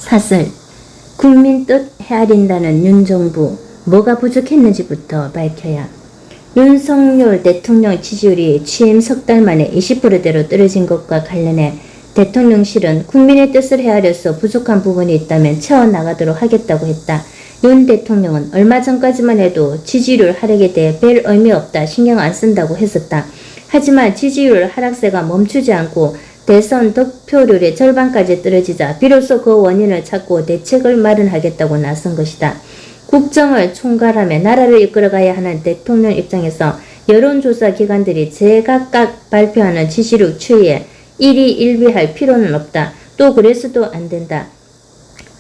사슬, 국민 뜻 헤아린다는 윤 정부, 뭐가 부족했는지부터 밝혀야. 윤석열 대통령 지지율이 취임 석 달 만에 20%대로 떨어진 것과 관련해 대통령실은 국민의 뜻을 헤아려서 부족한 부분이 있다면 채워나가도록 하겠다고 했다. 윤 대통령은 얼마 전까지만 해도 지지율 하락에 대해 별 의미 없다, 신경 안 쓴다고 했었다. 하지만 지지율 하락세가 멈추지 않고 대선 득표율의 절반까지 떨어지자 비로소 그 원인을 찾고 대책을 마련하겠다고 나선 것이다. 국정을 총괄하며 나라를 이끌어가야 하는 대통령 입장에서 여론조사 기관들이 제각각 발표하는 지지율 추이에 일희일비할 필요는 없다. 또 그래서도 안 된다.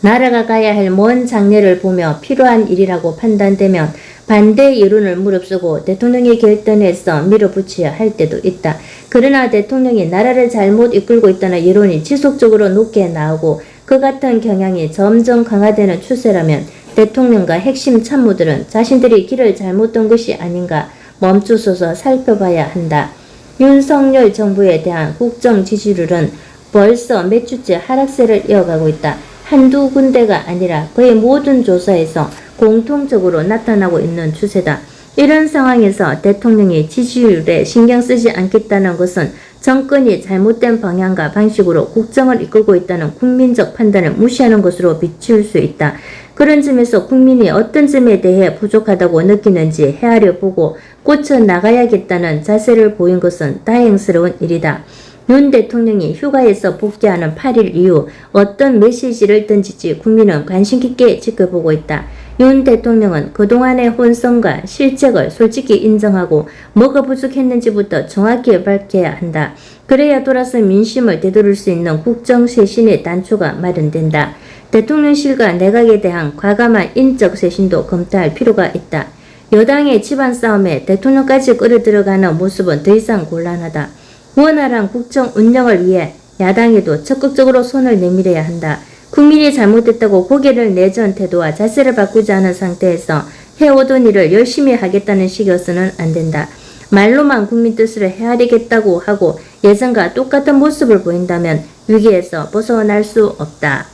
나라가 가야 할 먼 장래를 보며 필요한 일이라고 판단되면 반대 여론을 무릅쓰고 대통령이 결단해서 밀어붙여야 할 때도 있다. 그러나 대통령이 나라를 잘못 이끌고 있다는 여론이 지속적으로 높게 나오고 그 같은 경향이 점점 강화되는 추세라면 대통령과 핵심 참모들은 자신들이 길을 잘못 든 것이 아닌가 멈추어서 살펴봐야 한다. 윤석열 정부에 대한 국정 지지율은 벌써 몇 주째 하락세를 이어가고 있다. 한두 군데가 아니라 거의 모든 조사에서 공통적으로 나타나고 있는 추세다. 이런 상황에서 대통령이 지지율에 신경 쓰지 않겠다는 것은 정권이 잘못된 방향과 방식으로 국정을 이끌고 있다는 국민적 판단을 무시하는 것으로 비추일 수 있다. 그런 점에서 국민이 어떤 점에 대해 부족하다고 느끼는지 헤아려 보고 고쳐 나가야겠다는 자세를 보인 것은 다행스러운 일이다. 윤 대통령이 휴가에서 복귀하는 8일 이후 어떤 메시지를 던질지 국민은 관심 깊게 지켜보고 있다. 윤 대통령은 그동안의 혼선과 실책을 솔직히 인정하고 뭐가 부족했는지부터 정확히 밝혀야 한다. 그래야 돌아서 민심을 되돌릴 수 있는 국정쇄신의 단초가 마련된다. 대통령실과 내각에 대한 과감한 인적 쇄신도 검토할 필요가 있다. 여당의 집안 싸움에 대통령까지 끌어들어가는 모습은 더 이상 곤란하다. 원활한 국정 운영을 위해 야당에도 적극적으로 손을 내밀어야 한다. 국민이 잘못했다고 고개를 내전 태도와 자세를 바꾸지 않은 상태에서 해오던 일을 열심히 하겠다는 식이어서는 안 된다. 말로만 국민 뜻을 헤아리겠다고 하고 예전과 똑같은 모습을 보인다면 위기에서 벗어날 수 없다.